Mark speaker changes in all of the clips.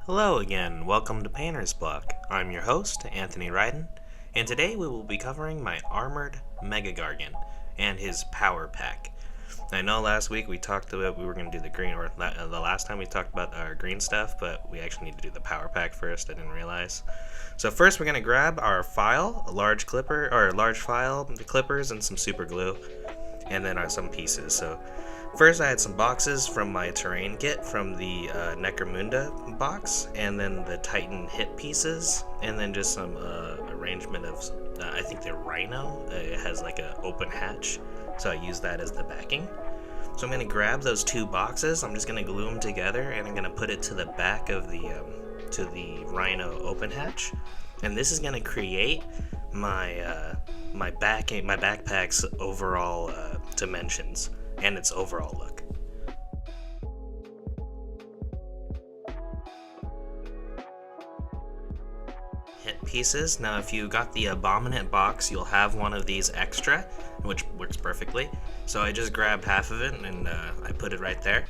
Speaker 1: Hello again, welcome to PaintersBlock. I'm your host, Anthony Ryden, and today we will be covering my Armored Mega Gargant and his Power Pack. I know last week we talked about we were going to do the green, or the last time we talked about our green stuff, but we actually need to do the Power Pack first, I didn't realize. So first we're going to grab our file, a large file, the clippers, and some super glue, and then some pieces. So first I had some boxes from my terrain kit from the Necromunda box, and then the Titan hip pieces, and then just some arrangement of, I think they're Rhino. It has like an open hatch, so I use that as the backing. So I'm going to grab those two boxes, I'm just going to glue them together, and I'm going to put it to the back of the Rhino open hatch, and this is going to create my backpack's overall dimensions and its overall look. Hit pieces. Now if you got the Abominant box, you'll have one of these extra, which works perfectly. So I just grabbed half of it and I put it right there.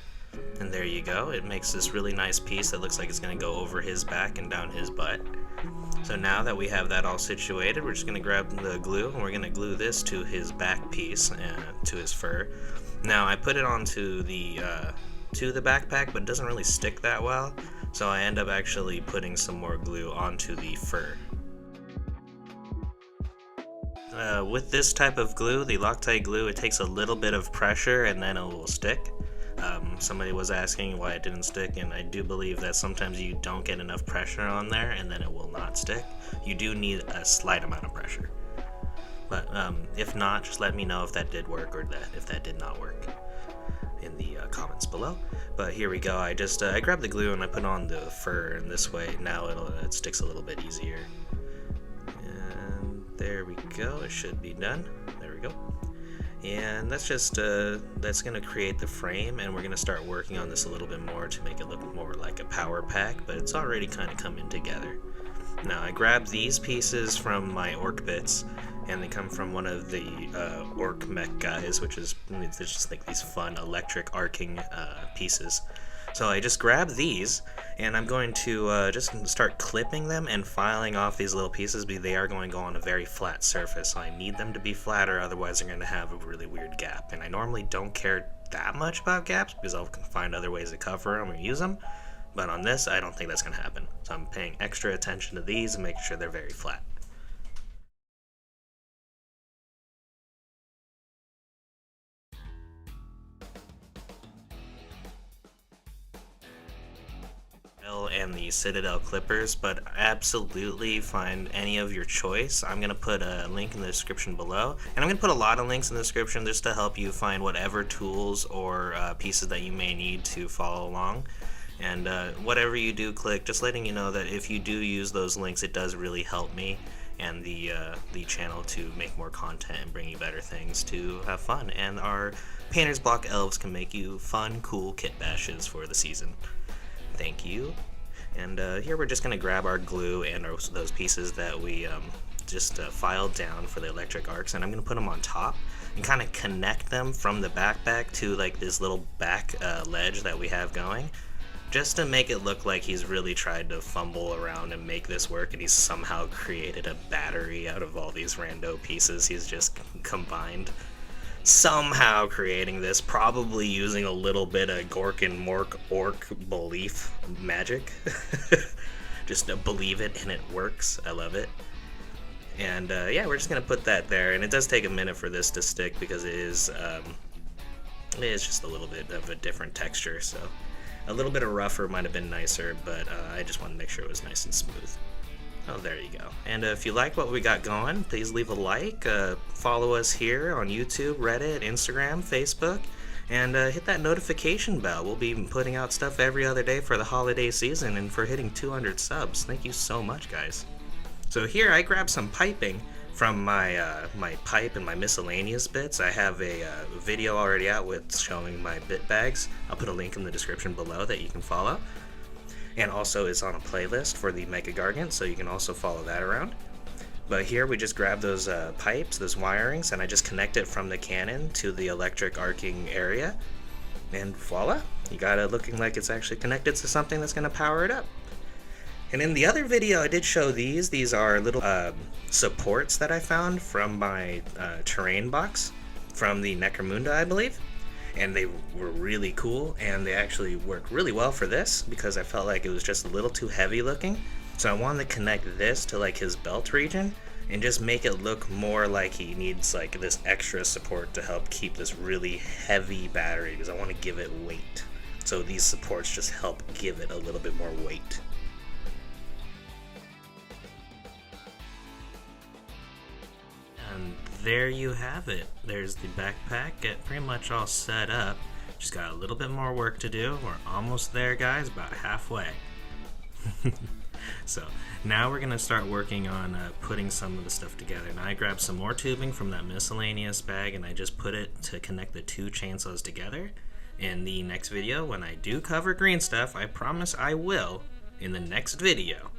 Speaker 1: And there you go. It makes this really nice piece that looks like it's going to go over his back and down his butt. So now that we have that all situated, we're just going to grab the glue and we're going to glue this to his back piece and to his fur. Now I put it onto the backpack, but it doesn't really stick that well, so I end up actually putting some more glue onto the fur. With this type of glue, the Loctite glue, it takes a little bit of pressure and then it will stick. Somebody was asking why it didn't stick, and I do believe that sometimes you don't get enough pressure on there and then it will not stick. You do need a slight amount of pressure. But if not, just let me know if that did work or if that did not work in the comments below. But here we go. I grabbed the glue and I put on the fur, and this way now it sticks a little bit easier. And there we go. It should be done. There we go. And that's gonna create the frame, and we're gonna start working on this a little bit more to make it look more like a power pack, but it's already kind of coming together. Now I grabbed these pieces from my orc bits, and they come from one of the orc mech guys, which is just like these fun electric arcing pieces. So I just grabbed these, and I'm going to just start clipping them and filing off these little pieces, because they are going to go on a very flat surface. So I need them to be flatter, otherwise they're going to have a really weird gap. And I normally don't care that much about gaps, because I'll find other ways to cover them or use them. But on this, I don't think that's going to happen. So I'm paying extra attention to these and making sure they're very flat. And the Citadel clippers, but absolutely find any of your choice. I'm going to put a link in the description below, and I'm going to put a lot of links in the description just to help you find whatever tools or pieces that you may need to follow along. And whatever you do click, just letting you know that if you do use those links, it does really help me and the channel to make more content and bring you better things to have fun. And our PaintersBlock elves can make you fun, cool kit bashes for the season. Thank you. And here we're just going to grab our glue and those pieces that we just filed down for the electric arcs, and I'm going to put them on top and kind of connect them from the backpack to like this little back ledge that we have going, just to make it look like he's really tried to fumble around and make this work, and he's somehow created a battery out of all these rando pieces he's just combined. Somehow creating this, probably using a little bit of Gork and Mork orc belief magic. Just believe it and it works. I love it. And yeah, we're just gonna put that there, and it does take a minute for this to stick because it is just a little bit of a different texture, so a little bit of rougher might have been nicer, but I just want to make sure it was nice and smooth. Oh, there you go. And if you like what we got going, please leave a like, follow us here on YouTube, Reddit, Instagram, Facebook, and hit that notification bell. We'll be putting out stuff every other day for the holiday season and for hitting 200 subs. Thank you so much, guys. So here I grabbed some piping from my pipe and my miscellaneous bits. I have a video already out with showing my bit bags. I'll put a link in the description below that you can follow. And also it's on a playlist for the Mega Gargant, so you can also follow that around. But here we just grab those pipes, those wirings, and I just connect it from the cannon to the electric arcing area. And voila, you got it looking like it's actually connected to something that's going to power it up. And in the other video I did show these. These are little supports that I found from my terrain box from the Necromunda, I believe. And they were really cool, and they actually work really well for this because I felt like it was just a little too heavy looking. So I wanted to connect this to like his belt region and just make it look more like he needs like this extra support to help keep this really heavy battery, because I want to give it weight. So these supports just help give it a little bit more weight. And there you have it. There's the backpack, get pretty much all set up. Just got a little bit more work to do. We're almost there, guys, about halfway. So now we're gonna start working on putting some of the stuff together. Now I grabbed some more tubing from that miscellaneous bag and I just put it to connect the two chainsaws together. In the next video, when I do cover green stuff, I promise I will, in the next video,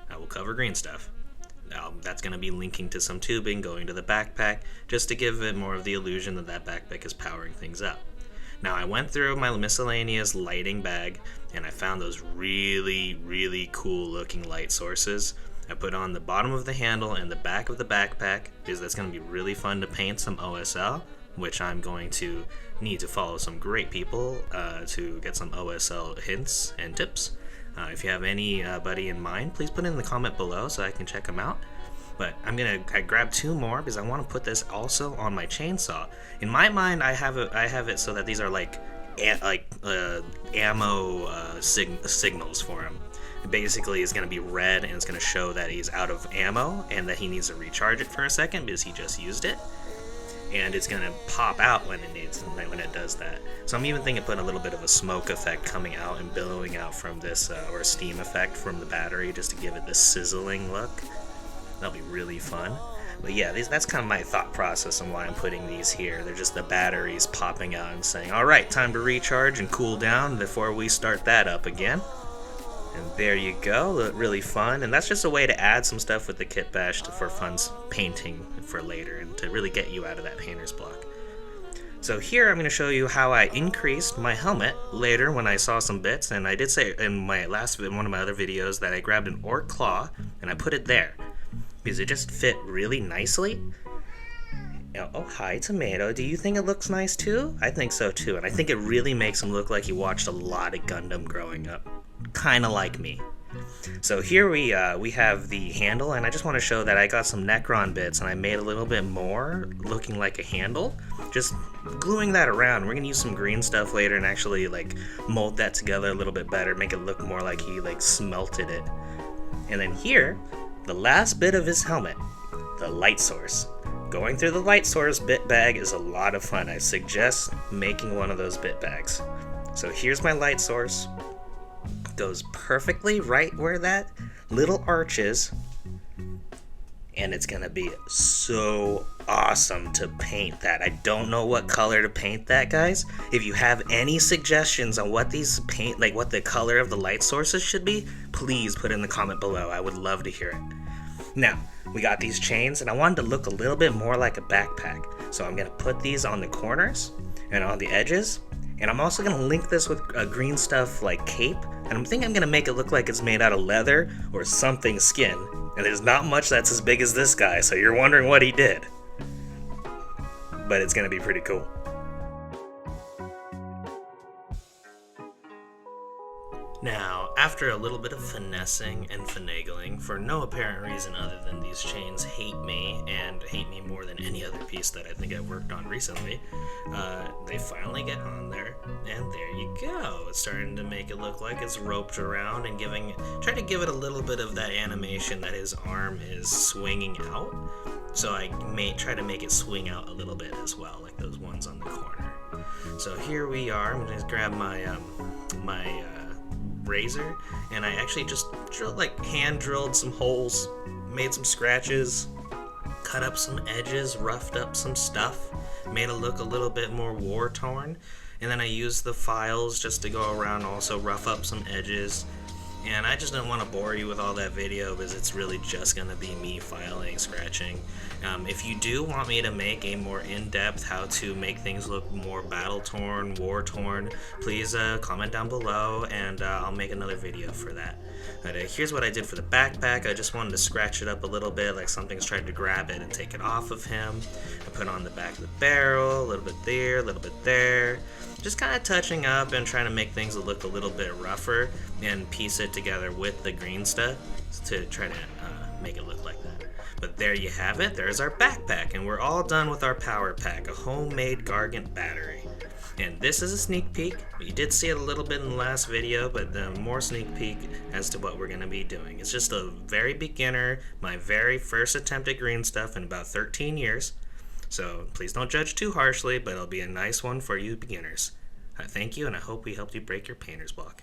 Speaker 1: I will cover green stuff. That's going to be linking to some tubing, going to the backpack, just to give it more of the illusion that that backpack is powering things up. Now I went through my miscellaneous lighting bag and I found those really cool looking light sources. I put on the bottom of the handle and the back of the backpack because that's going to be really fun to paint some OSL, which I'm going to need to follow some great people to get some OSL hints and tips. If you have anybody in mind, please put it in the comment below so I can check them out. But I grabbed two more because I want to put this also on my chainsaw. In my mind, I have it so that these are like ammo signals for him. It basically is going to be red and it's going to show that he's out of ammo and that he needs to recharge it for a second because he just used it. And it's going to pop out when it does that. So I'm even thinking putting a little bit of a smoke effect coming out and billowing out from this, or a steam effect from the battery, just to give it this sizzling look. That'll be really fun. But yeah, that's kind of my thought process on why I'm putting these here. They're just the batteries popping out and saying, alright, time to recharge and cool down before we start that up again. And there you go, look really fun. And that's just a way to add some stuff with the KITBASH for fun painting for later and to really get you out of that painter's block. So here I'm going to show you how I increased my helmet later when I saw some bits. And I did say in my one of my other videos that I grabbed an orc claw and I put it there because it just fit really nicely. Oh, hi, Tomato. Do you think it looks nice too? I think so too, and I think it really makes him look like he watched a lot of Gundam growing up. Kinda like me. So here we have the handle, and I just want to show that I got some Necron bits and I made a little bit more looking like a handle. Just gluing that around. We're gonna use some green stuff later and actually like mold that together a little bit better, make it look more like he like smelted it. And then here, the last bit of his helmet, the light source. Going through the light source bit bag is a lot of fun. I suggest making one of those bit bags. So here's my light source. Goes perfectly right where that little arch is. And it's gonna be so awesome to paint that. I don't know what color to paint that, guys. If you have any suggestions on what these what the color of the light sources should be, please put it in the comment below. I would love to hear it. Now, we got these chains, and I wanted to look a little bit more like a backpack. So I'm going to put these on the corners and on the edges. And I'm also going to link this with a green stuff like cape. And I'm thinking I'm going to make it look like it's made out of leather or something skin. And there's not much that's as big as this guy, so you're wondering what he did. But it's going to be pretty cool. Now, after a little bit of finessing and finagling, for no apparent reason other than these chains hate me, and hate me more than any other piece that I think I've worked on recently, they finally get on there, and there you go. It's starting to make it look like it's roped around and try to give it a little bit of that animation that his arm is swinging out. So I may try to make it swing out a little bit as well, like those ones on the corner. So here we are. I'm going to grab my razor, and I actually just hand drilled some holes, made some scratches, cut up some edges, roughed up some stuff, made it look a little bit more war torn, and then I used the files just to go around, also rough up some edges, And I just didn't want to bore you with all that video because it's really just going to be me filing, scratching. If you do want me to make a more in-depth how to make things look more battle-torn, war-torn, please comment down below and I'll make another video for that. But here's what I did for the backpack. I just wanted to scratch it up a little bit like something's tried to grab it and take it off of him. I put on the back of the barrel, a little bit there, a little bit there. Just kind of touching up and trying to make things look a little bit rougher and piece it together with the green stuff to try to make it look like that. But there you have it. There's our backpack, and we're all done with our power pack, a homemade Gargant battery. And this is a sneak peek. You did see it a little bit in the last video, but the more sneak peek as to what we're going to be doing. It's just a very beginner, my very first attempt at green stuff in about 13 years. So please don't judge too harshly, but it'll be a nice one for you beginners. Thank you, and I hope we helped you break your painter's block.